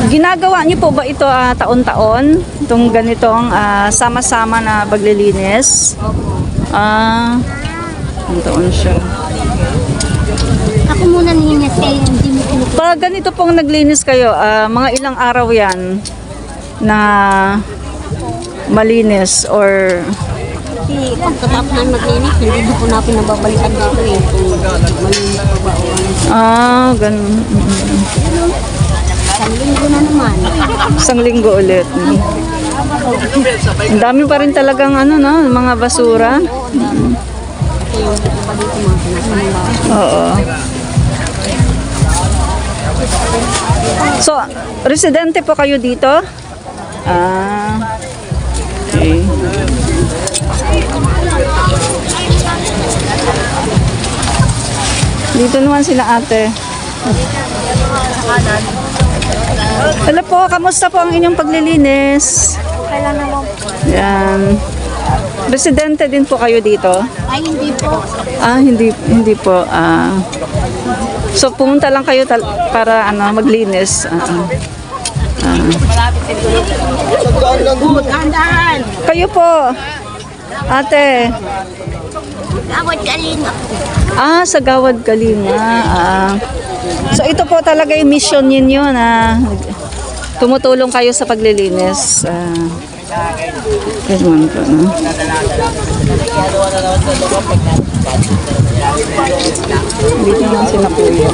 Ginagawa niyo po ba ito taon-taon? Itong ganitong sama-sama na paglilinis? Taon siya. Ako muna niya kay hindi mo pinupunta. Pag ganito pong naglinis kayo, mga ilang araw yan na malinis or... Kasi pagkatapos na maglinis, hindi po na pinababalikan dito eh. Kung malinis pa ba o ano. Ganun. Isang linggo na naman. Isang linggo ulit. Ang dami pa rin talagang mga basura. Kasi yung iba dito mga pinasamba. Oo. So, residente po kayo dito? Okay. Dito naman sila ate. Hello po, kamusta po ang inyong paglilinis? Kailan naman po? Yan. Residente din po kayo dito? Ay, hindi po. Hindi po. So pumunta lang kayo para maglinis. Dahan-dahan. Kayo po. Ate. Gawad kalina. Sa Gawad Kalinga. So ito po talaga yung mission ninyo na tumutulong kayo sa paglilinis. Ganun po, no? Dito naman sila kuya.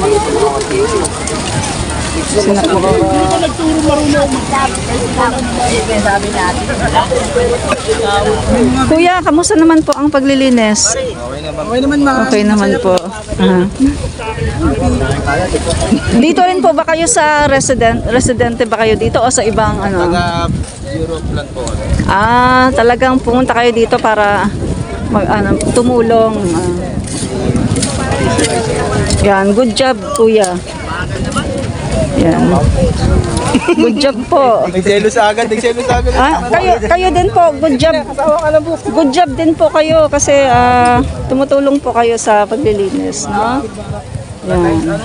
Kuya, kamusta naman po ang paglilinis? Okay naman po. Dito rin po ba kayo sa residente ba kayo dito o sa ibang Europe lang po. Talagang pumunta kayo dito para tumulong. Yan, good job kuya. Yan. Good job po. Nagselos agad. Kayo din po, good job. Good job din po kayo kasi tumutulong po kayo sa paglilinis, no? Yan.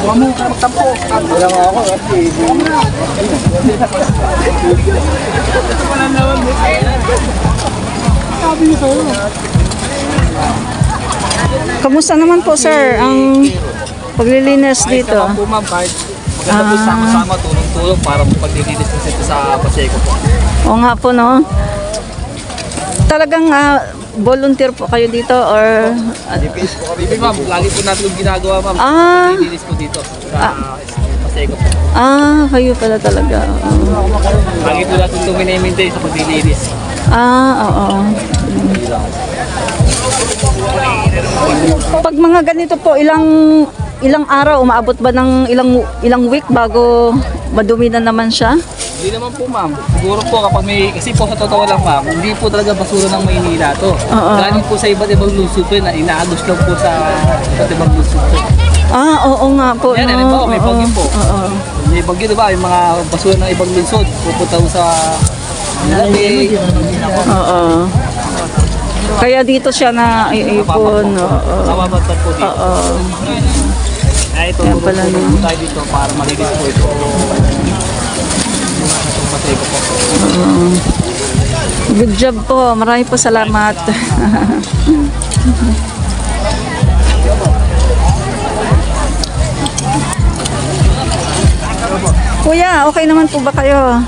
Huwag mo magtampo. Wala nga ako. Kamusta naman po sir ang paglilinis dito? Po ma'am, kahit maganda po sama-sama, tulong-tulong para po paglilinis kasi ito sa Paseco po. Oo nga po, no? Talagang volunteer po kayo dito or... DPS po kami. Ma'am, lagi po natin yung ginagawa ma'am. Paglilinis po dito sa Paseco po. Kayo pala talaga. Lagi po natin ito minimintay sa paglilinis. Oo. Pag mga ganito po, ilang araw, umaabot ba ng ilang week bago madumi na naman siya? Hindi naman po ma'am. Siguro po kapag kasi po sa totoo lang ma'am, hindi po talaga basura ng Maynila to. Galing po sa iba't ibang lungsod po na inaagos lang po sa iba't ibang lungsod po. Oo nga po. Yan, po, may bagyo po. May bagyo diba, yung mga basura ng ibang lungsod pupunta po sa Labi. Oo. Kaya dito siya na iipon. Mababagtan po dito. Ay, ito po tayo dito para malinis po ito. Good job po. Marami po salamat. Kuya, okay naman po ba kayo?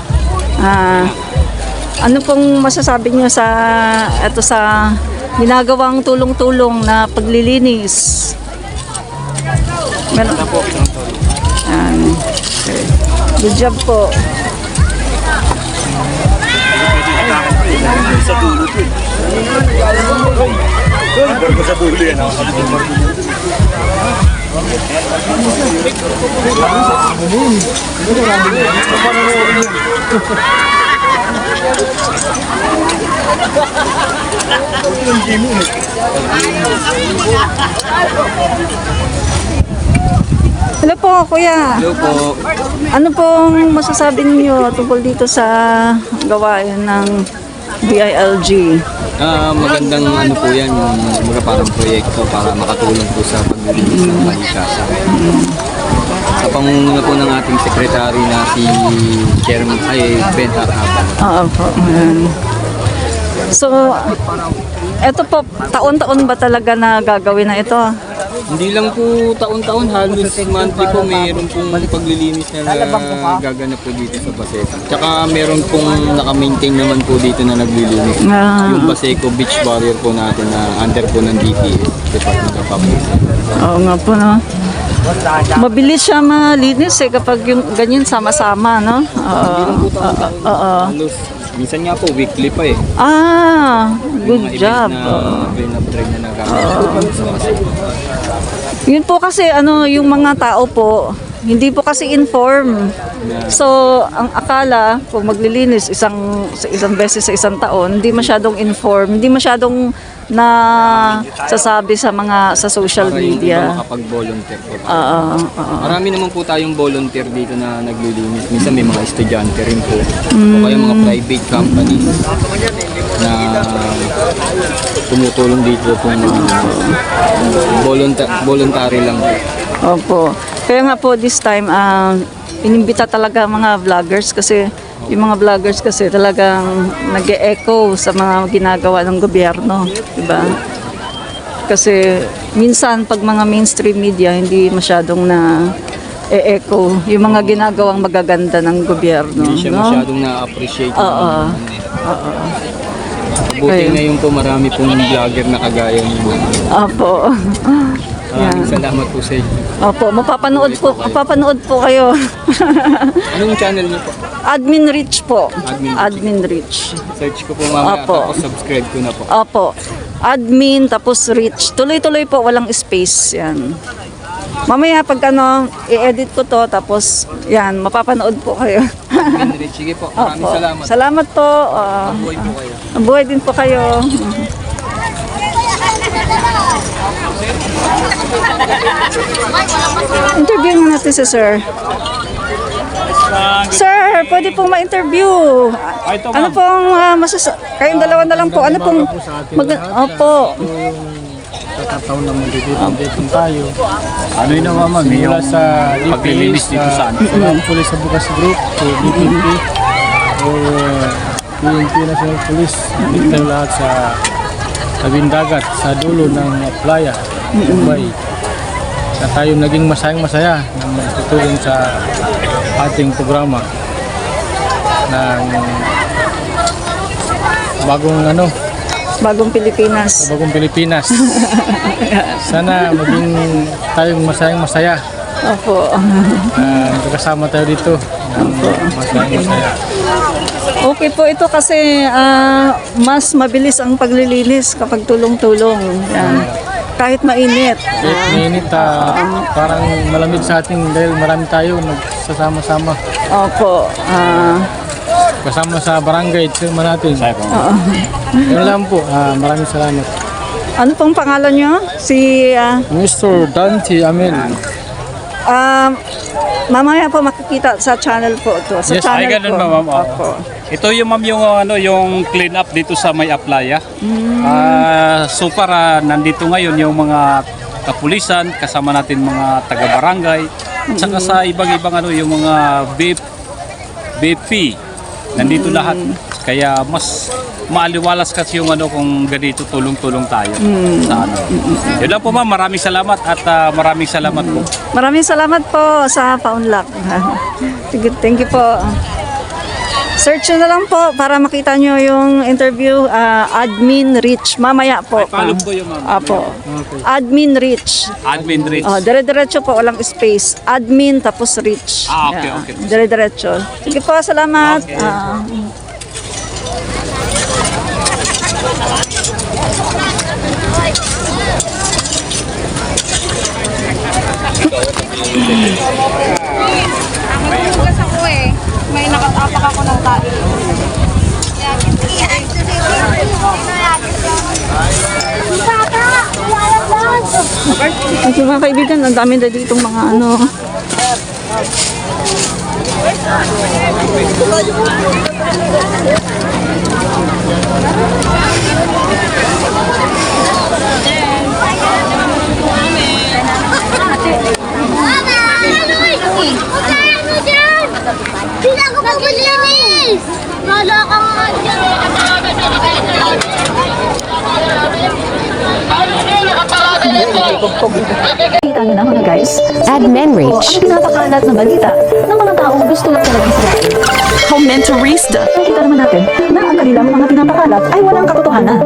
Ano pong masasabi niyo sa ginagawang tulong-tulong na paglilinis? Meron po. Okay. Good job po. Sa dulo po. Sa dulo yan. Hello po, kuya. Hello po. Ano pong masasabi niyo tungkol dito sa gawain ng BILG? Magandang ano po yan, yung mga parang proyekto para makatulong po sa paglilinis ng kalikasan. Sa pangunguna po ng ating sekretary na si Chairman Ben Harhaban. Oo po. So, eto po, taon-taon ba talaga na gagawin na ito? Hindi lang po taon-taon, halos monthly po mayroon pong paglilinis na gaganap po dito sa Baseco. Tsaka meron pong naka-maintain naman po dito na naglilinis. Yung Baseco Beach Barrier po natin na under po ng DPS, Department of Public Safety. Oo nga po, no? Mabilis siya malinis eh kapag yung ganyan sama-sama, no? Oo. Halos, minsan nga po, weekly pa eh. Good job. Na clean-up drive na nagagawa sa Baseco. Yun po kasi yung mga tao po, hindi po kasi inform. So, ang akala kung maglilinis sa isang beses sa isang taon, hindi masyadong inform, hindi masyadong na sasabi sa social media. Makapag-volunteer po. Marami naman po tayong volunteer dito na naglilinis. Minsan may mga estudyante rin po. O kaya mga private companies na tumutulong dito kung voluntary lang po. Opo. Kaya nga po this time, inimbita talaga mga vloggers kasi yung mga vloggers kasi talagang nag-e-echo sa mga ginagawa ng gobyerno, diba? Kasi minsan pag mga mainstream media hindi masyadong na e-echo yung mga ginagawang magaganda ng gobyerno, Hindi siya no? masyadong na-appreciate. Buti Okay. ngayon po marami pong vlogger na kagaya niyo. Opo. Maraming salamat po sa inyo. Opo, mapapanood po kayo. Anong channel niyo po? Admin Rich po. Admin Rich. Admin Rich. Search ko po mamaya Opo. tapos subscribe ko na po. Opo. Admin tapos Rich. Tuloy-tuloy po, walang space. Yan. Mamaya pag i-edit ko to tapos yan, mapapanood po kayo. Admin Rich. Sige po, maraming Opo. salamat. Salamat po. Buhay po kayo. Buhay din po kayo. Interview mo natin si Sir. Sir, pwede pong ma-interview. Ano pong kayong dalawa na lang po. Ano pong Opo. Kakataon na magdidipin tayo. Ano yun naman ma'am, mula sa DPS, sa Police sa Bukas Group, to DPP, o PNP National Police, dito lahat sa tabing dagat, sa dulo ng playa, Mumbai. Na tayo naging masayang-masaya na tutulong sa ating programa ng Bagong Pilipinas. Bagong Pilipinas. Sana maging tayong masayang-masaya. Opo. Kasama tayo dito. Masayang-masaya. Okay po ito kasi mas mabilis ang paglilinis kapag tulong-tulong. Yan. Kahit mainit. Mainit, parang malamig sa ating dahil marami tayo nagsasama-sama. Opo. Kasama sa barangay, tsuma natin. Yun lang po, maraming salamat. Ano pong pangalan nyo? Si Mr. Dante Amel. mamaya po makikita sa channel po ito. Sa Yes, channel ay ganun po. ba, ma'am? Opo. Ito yung ma'am yung clean up dito sa May Aplaya. So para nandito ngayon yung mga kapulisan, kasama natin mga taga-barangay, at saka sa ibang-ibang yung mga BP. Nandito lahat. Kaya mas maaliwalas kasi yung kung ganito tulong-tulong tayo sa Yun lang po ma'am, maraming salamat at maraming salamat po. Maraming salamat po sa Paunlak. Thank you po. Search nyo na lang po para makita nyo yung interview. Admin Rich. Mamaya po. Follow po yung ma'am. Apo. Admin Rich. Admin Rich. Dire-diretso po, walang space. Admin tapos Rich. Okay, Yeah. okay. Dire-diretso. Sige po, salamat. Okay. May nakatapak ako ng tayo. Okay, mga kaibigan, ang dami na ditong mga Hindi ako maglilinis! Wala kang Kita nyo na mga guys, admin reach. Ang pinapakalat na balita ng mga taong gusto lang talaga sirain. Commentarista. Kita naman natin na ang kanilang mga pinapakalat ay walang katotohanan.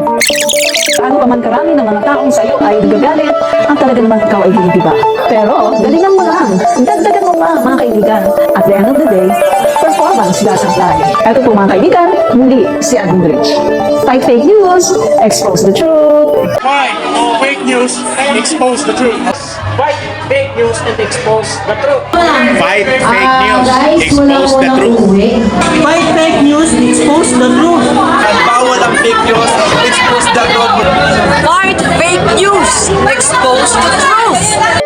Paano pa man karami ng mga taong sa iyo ay nagagalit, ang talaga naman ikaw ay hinihiba. Pero, galingan mo lang. Dagdagan mo pa mga kaibigan. At the end of the day, performance doesn't lie. Ito po mga kaibigan, muli si Admin Rich. Fight fake news, expose the truth. Fight fake news, expose the truth. Fight fake news and expose the truth. Fight fake news, expose the truth. Fight fake news, expose the truth. At bawal ang fake news, expose the truth. Fight fake news! Expose the truth!